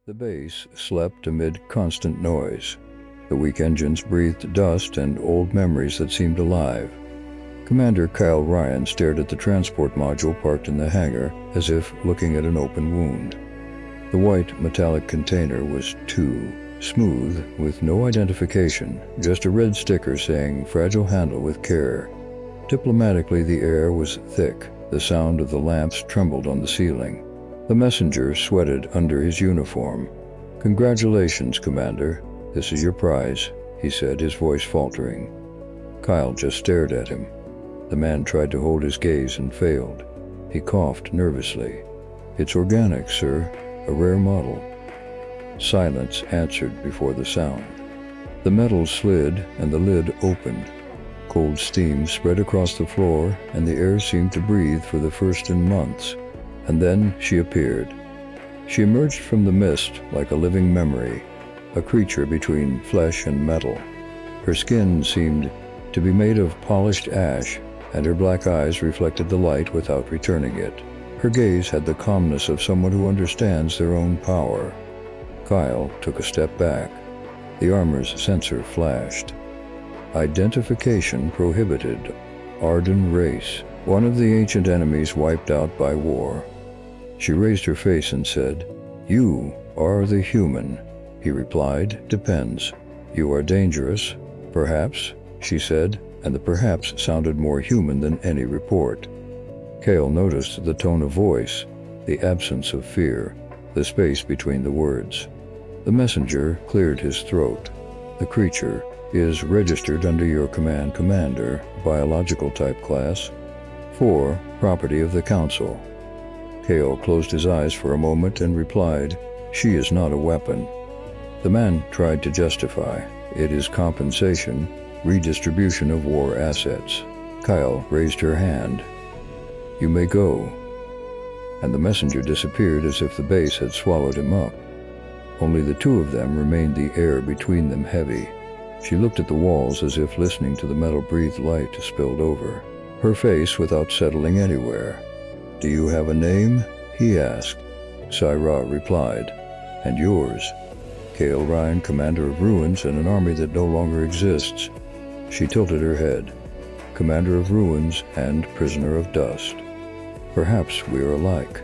The base slept amid constant noise. The weak engines breathed dust and old memories that seemed alive. Commander Kael Rhyne stared at the transport module parked in the hangar, as if looking at an open wound. The white metallic container was too smooth, with no identification, just a red sticker saying "Fragile handle with care." Diplomatically, the air was thick. The sound of the lamps trembled on the ceiling. The messenger sweated under his uniform. "Congratulations, Commander. This is your prize," he said, his voice faltering. Kyle just stared at him. The man tried to hold his gaze and failed. He coughed nervously. "It's organic, sir. A rare model." Silence answered before the sound. The metal slid and the lid opened. Cold steam spread across the floor, and the air seemed to breathe for the first in months. And then she appeared. She emerged from the mist like a living memory, a creature between flesh and metal. Her skin seemed to be made of polished ash, and her black eyes reflected the light without returning it. Her gaze had the calmness of someone who understands their own power. Kyle took a step back. The armor's sensor flashed. "Identification prohibited. Arden race. One of the ancient enemies wiped out by war." She raised her face and said, "You are the human." He replied, "Depends. You are dangerous." "Perhaps," she said, and the perhaps sounded more human than any report. Kael noticed the tone of voice, the absence of fear, the space between the words. The messenger cleared his throat. "The creature is registered under your command, Commander, biological type class 4, property of the Council." Kael closed his eyes for a moment and replied, "She is not a weapon." The man tried to justify. "It is compensation, redistribution of war assets." Kyle raised her hand. "You may go." And the messenger disappeared as if the base had swallowed him up. Only the two of them remained, the air between them heavy. She looked at the walls as if listening to the metal-breathed light spilled over her face without settling anywhere. "Do you have a name?" he asked. Syrah replied. "And yours?" "Kael Rhyne, commander of ruins in an army that no longer exists." She tilted her head. "Commander of ruins and prisoner of dust. Perhaps we are alike."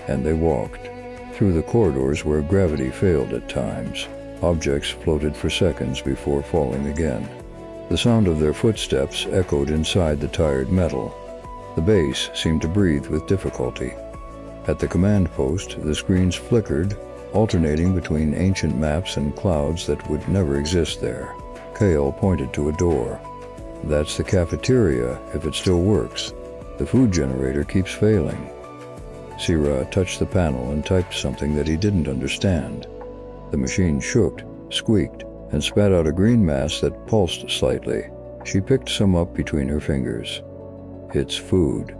And they walked through the corridors where gravity failed at times. Objects floated for seconds before falling again. The sound of their footsteps echoed inside the tired metal. The base seemed to breathe with difficulty. At the command post, the screens flickered, alternating between ancient maps and clouds that would never exist there. Kael pointed to a door. "That's the cafeteria, if it still works. The food generator keeps failing." Syrah touched the panel and typed something that he didn't understand. The machine shook, squeaked, and spat out a green mass that pulsed slightly. She picked some up between her fingers. "It's food.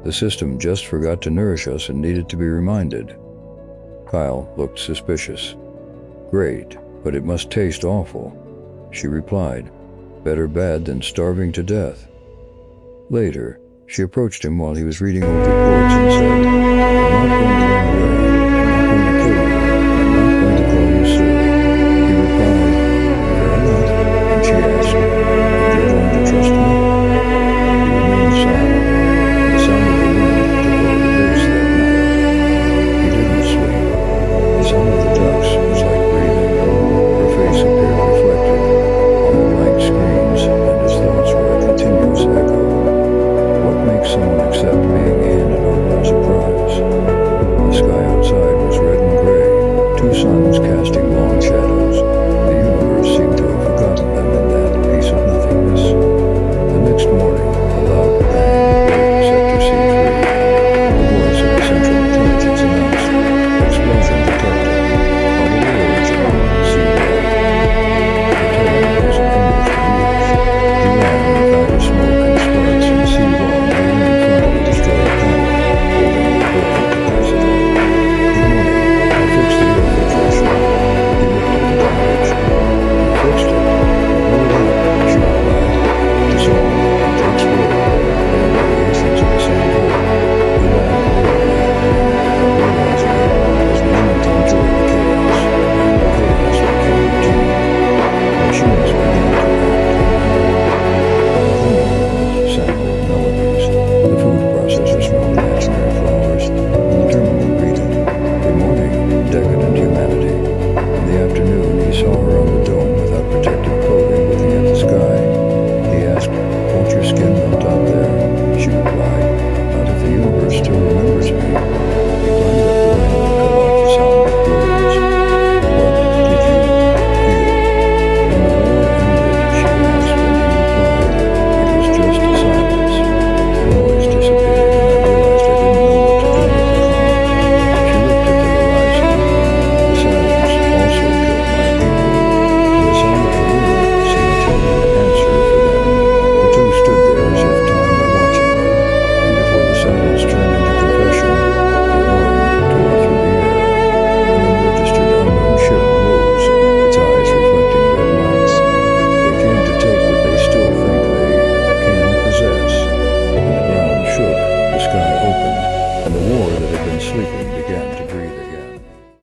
The system just forgot to nourish us and needed to be reminded." Kyle looked suspicious. "Great, but it must taste awful." She replied, "Better bad than starving to death." Later, she approached him while he was reading old reports and said, "I'm not going to run away. I'm not going to kill you. I'm not going to call you sir." He replied, "Fair enough." And she asked, "And you're going to trust me?" He remained silent. The sound of the wind took over the base that night. He didn't sleep. The sound of the ducks was like breathing. Her face appeared reflected on the blank screens, and his thoughts were a continuous echo. What makes someone accept being handed over as a prize? The sky outside was red and gray, two suns casting long shadows. The universe seemed to have forgotten them in that piece of nothingness. The next morning, a loud bang broke Sector C3. The voice of the Central Intelligence announced, "Explosion detected. Probably origin seawall." The tone was almost English. He ran in the cloud of smoke and sparks and seawall nearly in front of the destroyed panel, holding the broken capacitor. "Good morning. I fixed the air filtration." He looked at the damage. "You fixed it? Blow it up," she replied. "Dissolve and takes sleeping.